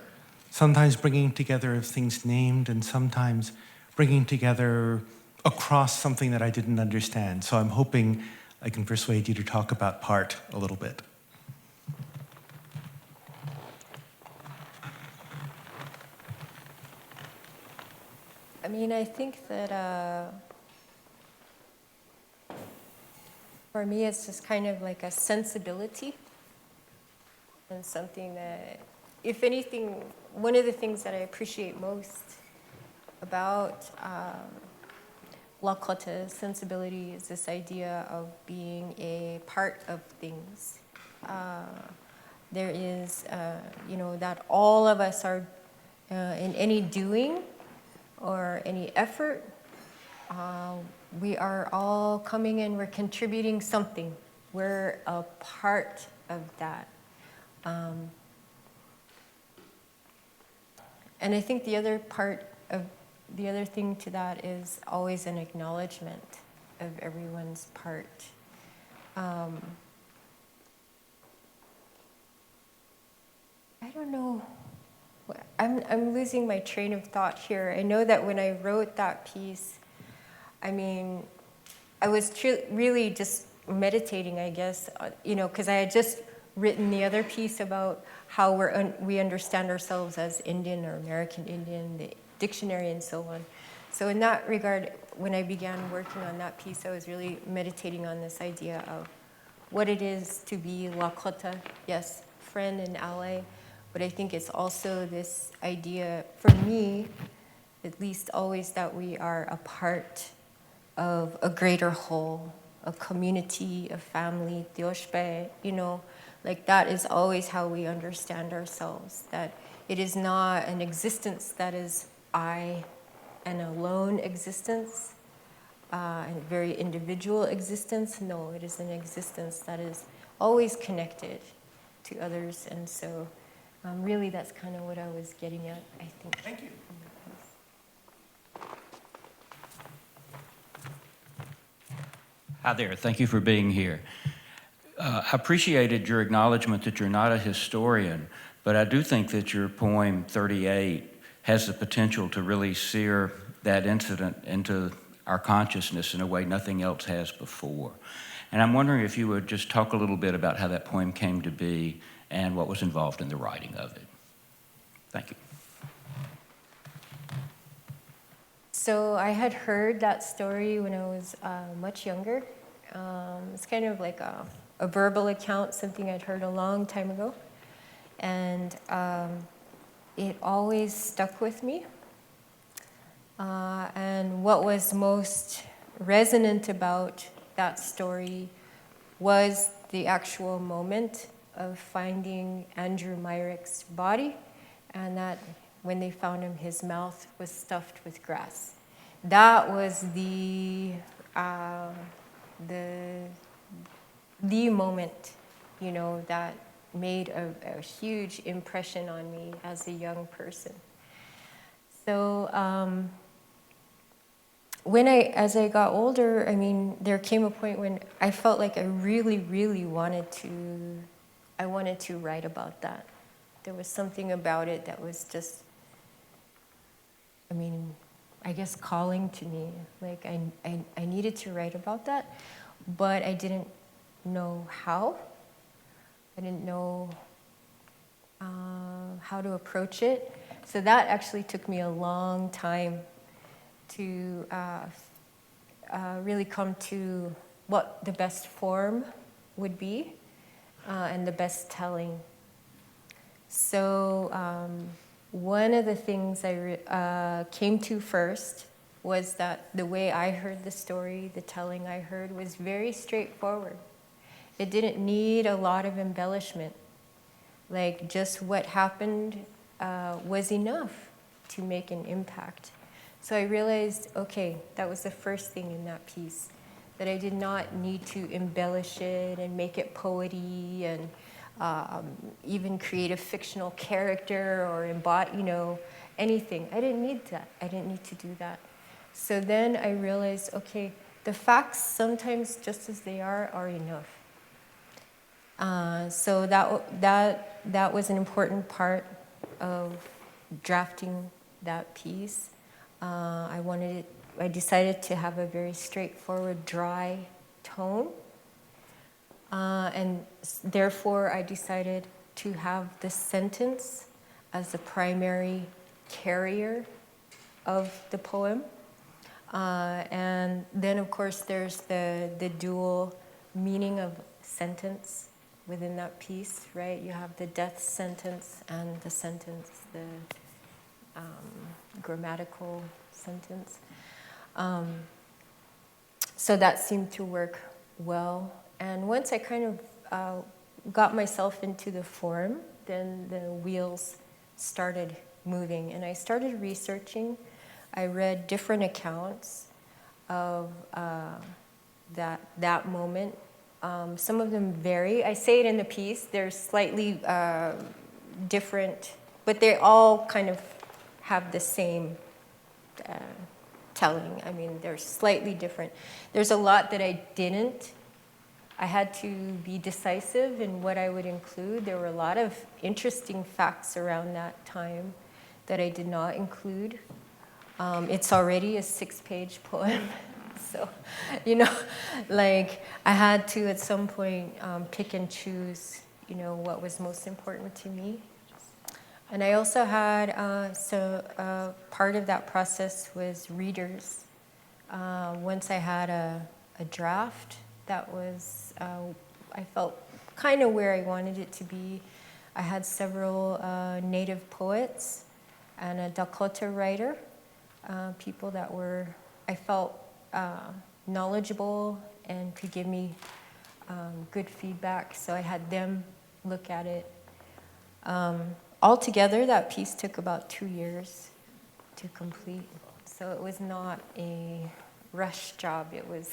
sometimes bringing together of things named and sometimes bringing together across something that I didn't understand. So I'm hoping I can persuade you to talk about part a little bit. I mean, I think that for me, it's just kind of like a sensibility and something that, if anything, one of the things that I appreciate most about Lakota sensibility is this idea of being a part of things. There is, that all of us are in any doing or any effort, we are all coming in, we're contributing something. We're a part of that. And I think the other thing to that is always an acknowledgement of everyone's part. I don't know. I'm losing my train of thought here. I know that when I wrote that piece, I mean, I was really just meditating, I guess, because I had just written the other piece about how we understand ourselves as Indian or American Indian, the dictionary and so on. So in that regard, when I began working on that piece, I was really meditating on this idea of what it is to be Lakota, yes, friend and ally, but I think it's also this idea, for me, at least always, that we are a part of a greater whole, a community, a family, Tioshpe, like that is always how we understand ourselves, that it is not an existence that is I, an alone existence, a very individual existence. No, it is an existence that is always connected to others. And so really that's kind of what I was getting at, I think. Thank you. Hi there, thank you for being here. I appreciated your acknowledgement that you're not a historian, but I do think that your poem 38 has the potential to really sear that incident into our consciousness in a way nothing else has before. And I'm wondering if you would just talk a little bit about how that poem came to be and what was involved in the writing of it. Thank you. So I had heard that story when I was much younger. It's kind of like a verbal account, something I'd heard a long time ago. And it always stuck with me. And what was most resonant about that story was the actual moment of finding Andrew Myrick's body, and that when they found him, his mouth was stuffed with grass. That was the moment, you know, that made a huge impression on me as a young person. So as I got older, I mean, there came a point when I felt like I really, really wanted to write about that. There was something about it that was just, I mean, I guess calling to me. Like I needed to write about that, but I didn't know how. I didn't know how to approach it. So that actually took me a long time to really come to what the best form would be and the best telling. So one of the things I came to first was that the way I heard the story, the telling I heard, was very straightforward. It didn't need a lot of embellishment. Like just what happened was enough to make an impact. So I realized, okay, that was the first thing in that piece, that I did not need to embellish it and make it poety and even create a fictional character or embody, anything. I didn't need that. I didn't need to do that. So then I realized, okay, the facts sometimes just as they are enough. So that was an important part of drafting that piece. I decided to have a very straightforward, dry tone. And therefore, I decided to have the sentence as the primary carrier of the poem. And then, of course, there's the dual meaning of sentence within that piece, right? You have the death sentence and the sentence, the grammatical sentence. So that seemed to work well. And once I kind of got myself into the form, then the wheels started moving. And I started researching. I read different accounts of that moment. Some of them vary. I say it in the piece. They're slightly different, but they all kind of have the same telling. I mean, they're slightly different. There's a lot that I didn't. I had to be decisive in what I would include. There were a lot of interesting facts around that time that I did not include. It's already a 6-page poem. So, like I had to at some point pick and choose, what was most important to me. And I also had, part of that process was readers. Once I had a draft that was, I felt kind of where I wanted it to be. I had several native poets and a Dakota writer, people that were, I felt, knowledgeable and could give me good feedback. So I had them look at it. Altogether, that piece took about 2 years to complete. So it was not a rush job. It was,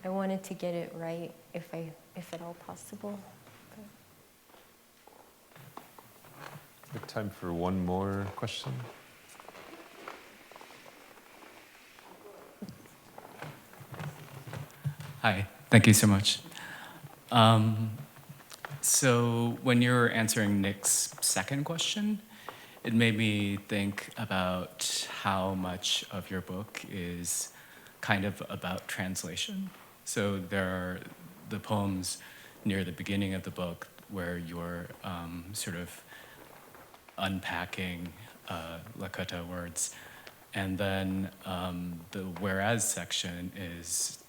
I wanted to get it right if at all possible. We have time for one more question. Hi, thank you so much. So when you were answering Nick's second question, it made me think about how much of your book is kind of about translation. So there are the poems near the beginning of the book where you're sort of unpacking Lakota words. And then the whereas section is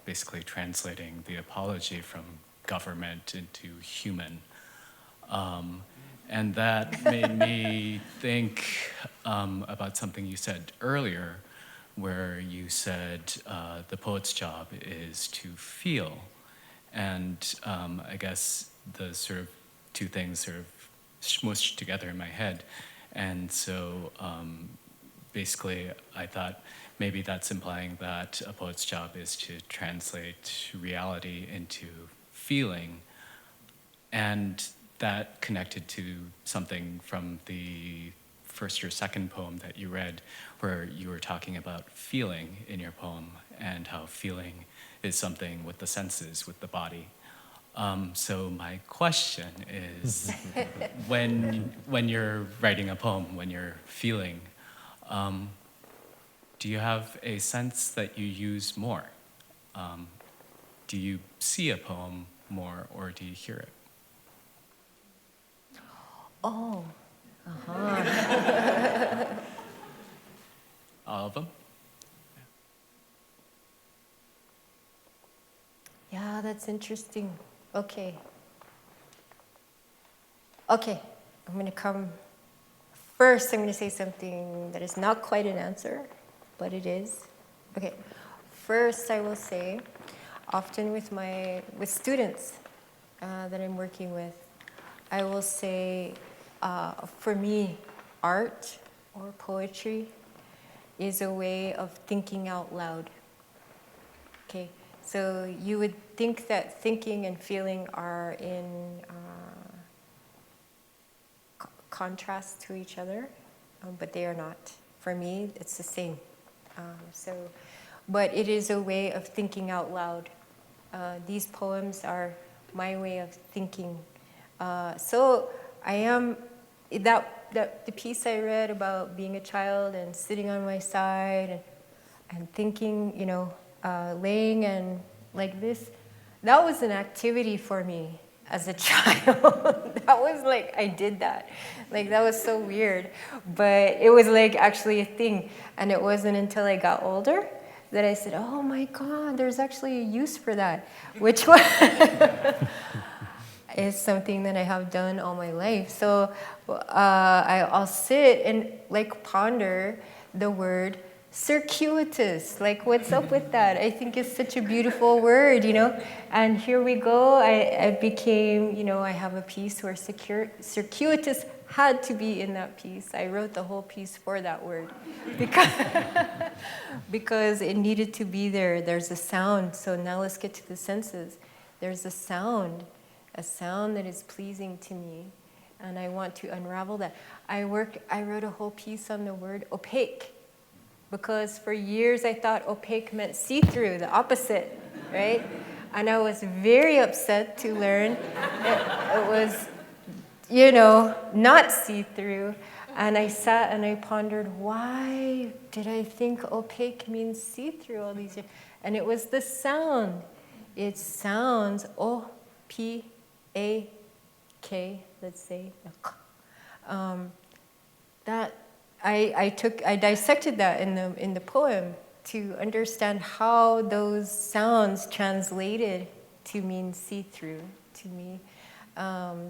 basically translating the apology from government into human. And that made me think about something you said earlier, where you said the poet's job is to feel. And I guess the sort of two things sort of smooshed together in my head. And so basically I thought maybe that's implying that a poet's job is to translate reality into feeling. And that connected to something from the first or second poem that you read, where you were talking about feeling in your poem and how feeling is something with the senses, with the body. So my question is, when you're writing a poem, when you're feeling, do you have a sense that you use more? Do you see a poem more, or do you hear it? Oh, All of them? yeah, that's interesting. Okay, I'm gonna come. First, I'm gonna say something that is not quite an answer, but it is. Okay, first I will say, often with students that I'm working with, I will say, for me, art or poetry is a way of thinking out loud. Okay, so you would think that thinking and feeling are in contrast to each other, but they are not. For me, it's the same. But it is a way of thinking out loud. These poems are my way of thinking. So I am, the piece I read about being a child and sitting on my side and thinking, laying and like this, that was an activity for me as a child. That was like, I did that. Like, that was so weird. But it was like actually a thing. And it wasn't until I got older that I said, oh my God, there's actually a use for that. Which one is something that I have done all my life. So I'll sit and like ponder the word circuitous. Like, what's up with that? I think it's such a beautiful word, And here we go. I became, I have a piece where circuitous had to be in that piece. I wrote the whole piece for that word because it needed to be there. There's a sound. So now let's get to the senses. There's a sound that is pleasing to me, and I want to unravel that. I wrote a whole piece on the word opaque, because for years I thought opaque meant see-through, the opposite, right? And I was very upset to learn it was, not see-through. And I sat and I pondered, why did I think opaque means see-through all these years? And it was the sound. It sounds O-P-A-K, let's say. That I dissected that in the poem to understand how those sounds translated to mean see-through to me.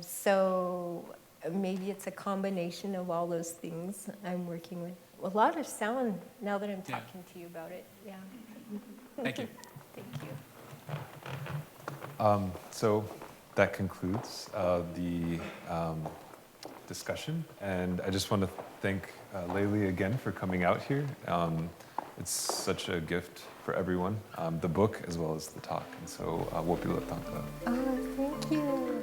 So maybe it's a combination of all those things I'm working with. A lot of sound now that I'm talking to you about it. Yeah. Thank you. Thank you. So that concludes the discussion, and I just want to thank Layli again for coming out here. it's such a gift for everyone, the book as well as the talk. And so, Wopi Lataka. Oh, thank you.